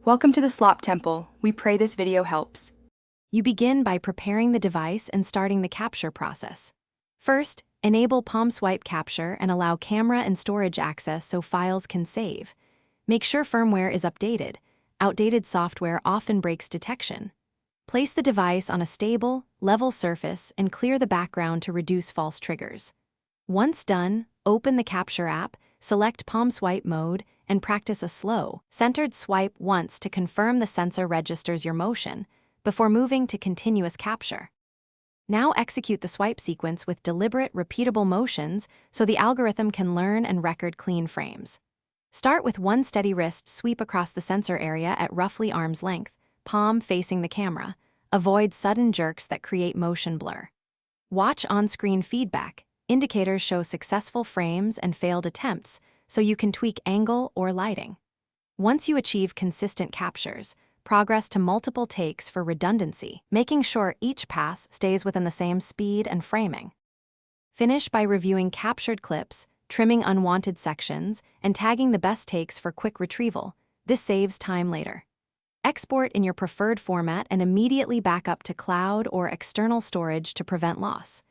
Welcome to the Slop Temple. We pray this video helps. You begin by preparing the device and starting the capture process. First, enable palm swipe capture and allow camera and storage access so files can save. Make sure firmware is updated. Outdated software often breaks detection. Place the device on a stable, level surface and clear the background to reduce false triggers. Once done, open the capture app, select palm swipe mode, and practice a slow, centered swipe once to confirm the sensor registers your motion, before moving to continuous capture. Now execute the swipe sequence with deliberate, repeatable motions so the algorithm can learn and record clean frames. Start with one steady wrist sweep across the sensor area at roughly arm's length, palm facing the camera. Avoid sudden jerks that create motion blur. Watch on-screen feedback. Indicators show successful frames and failed attempts, so you can tweak angle or lighting. Once you achieve consistent captures, progress to multiple takes for redundancy, making sure each pass stays within the same speed and framing. Finish by reviewing captured clips, trimming unwanted sections, and tagging the best takes for quick retrieval. This saves time later. Export in your preferred format and immediately back up to cloud or external storage to prevent loss.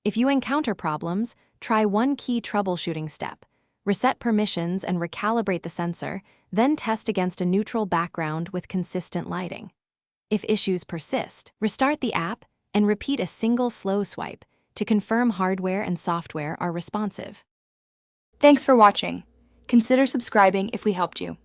If you encounter problems, try one key troubleshooting step. Reset permissions and recalibrate the sensor, then test against a neutral background with consistent lighting. If issues persist, restart the app and repeat a single slow swipe to confirm hardware and software are responsive. Thanks for watching. Consider subscribing if we helped you.